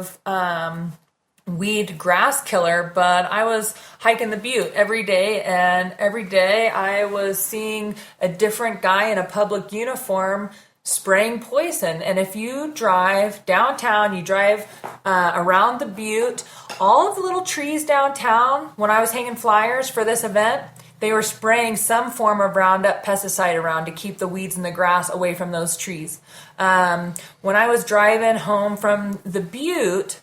of weed grass killer, but I was hiking the butte every day, and every day I was seeing a different guy in a public uniform spraying poison. And if you drive downtown, you drive around the butte, all of the little trees downtown, when I was hanging flyers for this event, they were spraying some form of Roundup pesticide around to keep the weeds and the grass away from those trees. When I was driving home from the butte,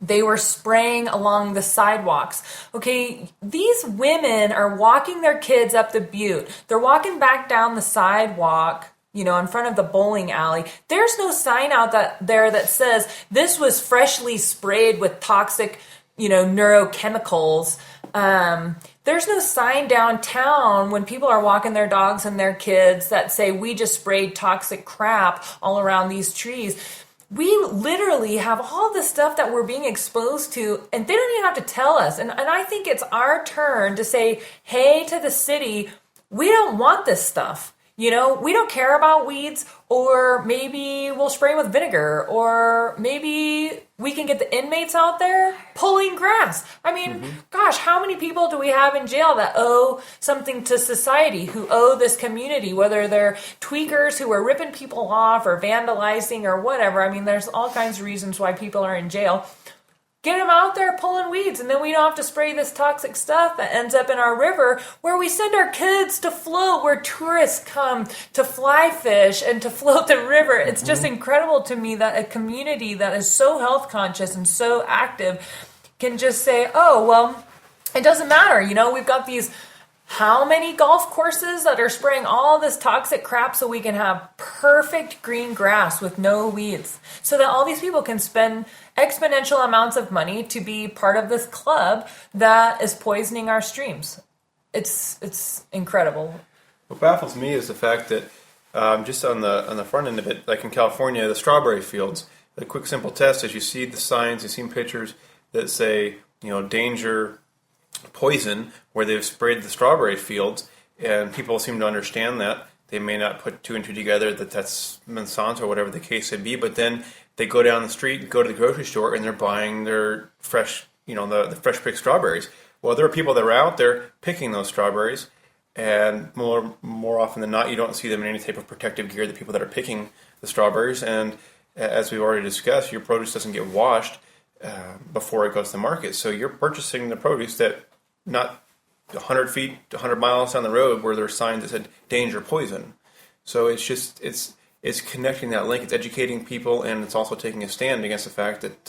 they were spraying along the sidewalks. Okay, these women are walking their kids up the butte. They're walking back down the sidewalk, in front of the bowling alley. There's no sign out there that says this was freshly sprayed with toxic, neurochemicals. There's no sign downtown when people are walking their dogs and their kids that say we just sprayed toxic crap all around these trees. We literally have all this stuff that we're being exposed to, and they don't even have to tell us. And I think it's our turn to say, hey, to the city, we don't want this stuff. We don't care about weeds, or maybe we'll spray them with vinegar, or maybe we can get the inmates out there pulling grass. I mean, gosh, how many people do we have in jail that owe something to society, who owe this community, whether they're tweakers who are ripping people off or vandalizing or whatever. I mean, there's all kinds of reasons why people are in jail. Get them out there pulling weeds, and then we don't have to spray this toxic stuff that ends up in our river, where we send our kids to float, where tourists come to fly fish and to float the river. It's just incredible to me that a community that is so health conscious and so active can just say, oh, well, it doesn't matter. We've got these how many golf courses that are spraying all this toxic crap so we can have perfect green grass with no weeds, so that all these people can spend exponential amounts of money to be part of this club that is poisoning our streams. It's incredible. What baffles me is the fact that just on the front end of it, like in California, the strawberry fields, the quick simple test is you see the signs, you see pictures that say, danger, poison, where they've sprayed the strawberry fields, and people seem to understand that. They may not put two and two together that that's Monsanto or whatever the case may be, but then they go down the street, go to the grocery store, and they're buying their fresh, the fresh picked strawberries. Well, there are people that are out there picking those strawberries, and more often than not, you don't see them in any type of protective gear, the people that are picking the strawberries. And as we've already discussed, your produce doesn't get washed before it goes to the market. So you're purchasing the produce that not 100 feet, 100 miles down the road where there's signs that said danger, poison. So it's connecting that link. It's educating people, and it's also taking a stand against the fact that,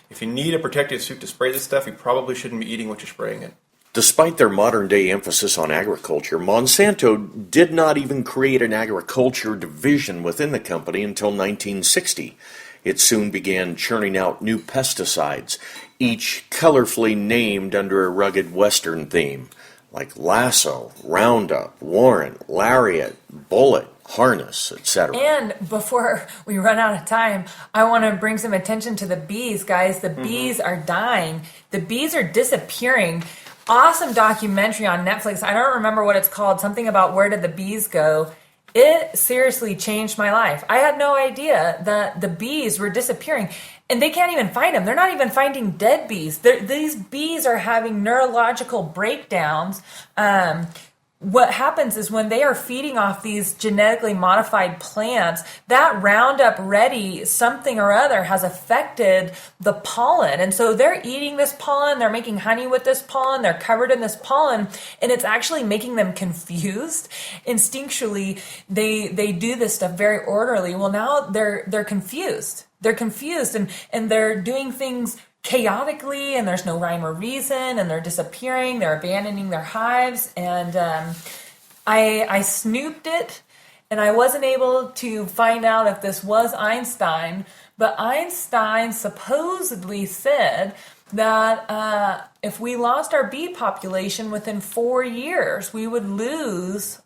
if you need a protective suit to spray this stuff, you probably shouldn't be eating what you're spraying it. Despite their modern-day emphasis on agriculture, Monsanto did not even create an agriculture division within the company until 1960. It soon began churning out new pesticides, each colorfully named under a rugged Western theme, like Lasso, Roundup, Warrant, Lariat, Bullet, Harness, etc. And before we run out of time, I want to bring some attention to the bees, guys. The bees are dying. The bees are disappearing. Awesome documentary on Netflix. I don't remember what it's called. Something about where did the bees go. It seriously changed my life. I had no idea that the bees were disappearing, and they can't even find them. They're not even finding dead bees. These bees are having neurological breakdowns. What happens is when they are feeding off these genetically modified plants, that Roundup Ready something or other has affected the pollen. And so they're eating this pollen, they're making honey with this pollen, they're covered in this pollen, and it's actually making them confused. Instinctually, they do this stuff very orderly. Well, now they're confused. They're confused and they're doing things chaotically, and there's no rhyme or reason, and they're disappearing, they're abandoning their hives. And I snooped it, and I wasn't able to find out if this was Einstein, but Einstein supposedly said that if we lost our bee population within 4 years, we would lose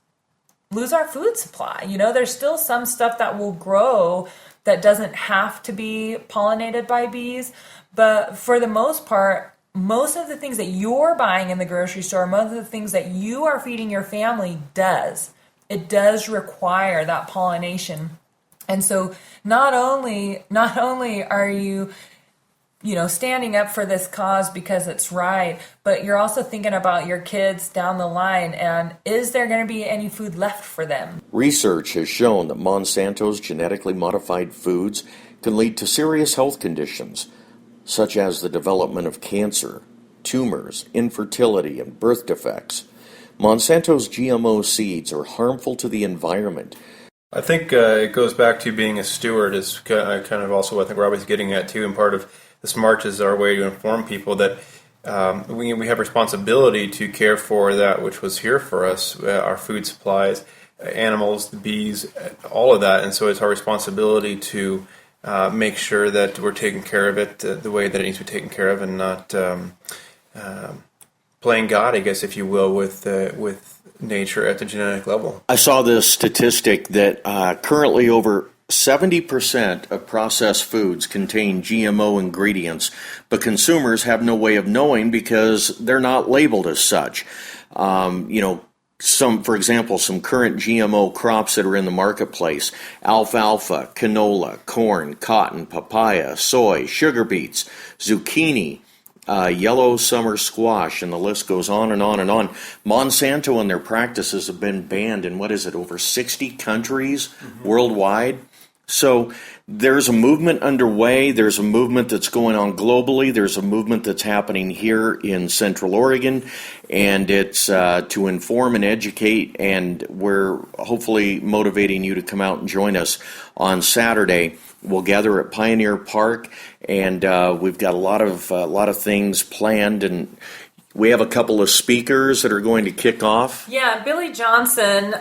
our food supply. There's still some stuff that will grow that doesn't have to be pollinated by bees. But for the most part, most of the things that you're buying in the grocery store, most of the things that you are feeding your family does. It does require that pollination. And so not only are you standing up for this cause because it's right, but you're also thinking about your kids down the line, and is there going to be any food left for them? Research has shown that Monsanto's genetically modified foods can lead to serious health conditions, such as the development of cancer, tumors, infertility, and birth defects. Monsanto's GMO seeds are harmful to the environment. I think it goes back to being a steward is kind of also what I think Robbie's getting at too, and part of this march is our way to inform people that we have responsibility to care for that which was here for us, our food supplies, animals, the bees, all of that, and so it's our responsibility to make sure that we're taking care of it the way that it needs to be taken care of, and not playing God, I guess, if you will, with nature at the genetic level. I saw this statistic that currently over 70% of processed foods contain GMO ingredients, but consumers have no way of knowing because they're not labeled as such. For example, some current GMO crops that are in the marketplace: alfalfa, canola, corn, cotton, papaya, soy, sugar beets, zucchini, yellow summer squash, and the list goes on and on and on. Monsanto and their practices have been banned in, over 60 countries worldwide. So there's a movement underway. There's a movement that's going on globally. There's a movement that's happening here in Central Oregon, and it's to inform and educate, and we're hopefully motivating you to come out and join us on Saturday. We'll gather at Pioneer Park, and we've got a lot of things planned, and we have a couple of speakers that are going to kick off. Yeah, Billy Johnson,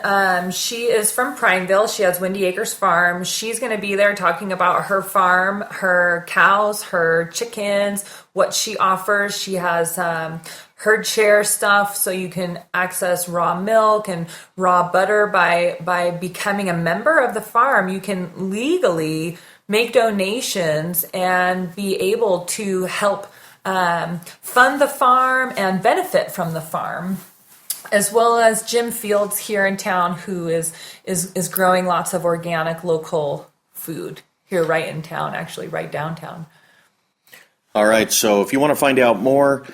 she is from Prineville. She has Windy Acres Farm. She's going to be there talking about her farm, her cows, her chickens, what she offers. She has herd share stuff, so you can access raw milk and raw butter by becoming a member of the farm. You can legally make donations and be able to help fund the farm and benefit from the farm, as well as Jim Fields here in town, who is growing lots of organic local food here right in town, actually right downtown. All right, so if you want to find out more,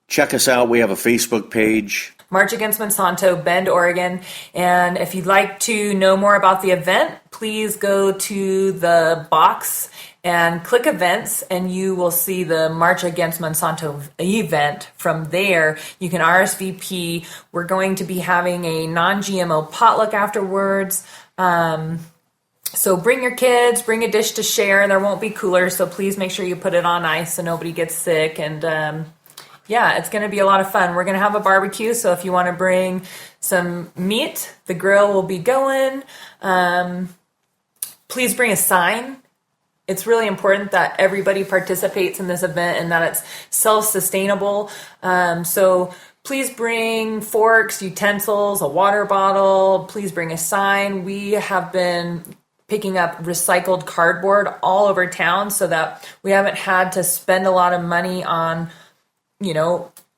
check us out. We have a Facebook page, March Against Monsanto Bend, Oregon. And if you'd like to know more about the event, please go to the box and click events, and you will see the March Against Monsanto event. From there, you can RSVP. We're going to be having a non-GMO potluck afterwards. So bring your kids, bring a dish to share. There won't be coolers, so please make sure you put it on ice so nobody gets sick. And yeah, it's going to be a lot of fun. We're going to have a barbecue, so if you want to bring some meat, the grill will be going. Please bring a sign. It's really important that everybody participates in this event and that it's self-sustainable. So please bring forks, utensils, a water bottle. Please bring a sign. We have been picking up recycled cardboard all over town so that we haven't had to spend a lot of money on,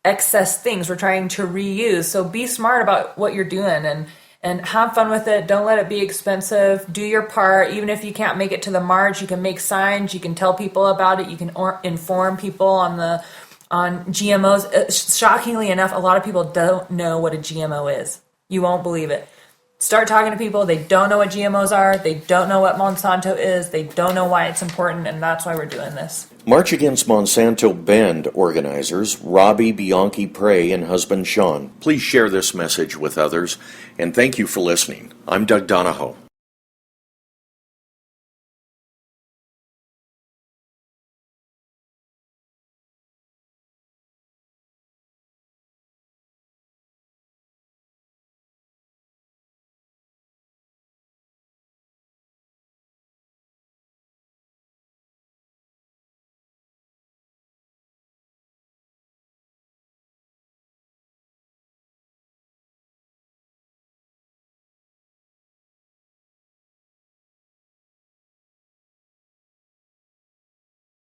excess things. We're trying to reuse. So be smart about what you're doing and have fun with it. Don't let it be expensive. Do your part. Even if you can't make it to the march, you can make signs. You can tell people about it. You can inform people on GMOs. Shockingly enough, a lot of people don't know what a GMO is. You won't believe it. Start talking to people. They don't know what GMOs are. They don't know what Monsanto is. They don't know why it's important, and that's why we're doing this. March Against Monsanto Bend organizers Robbie, Bianchi, Prey, and husband Shawn, please share this message with others, and thank you for listening. I'm Doug Donoho.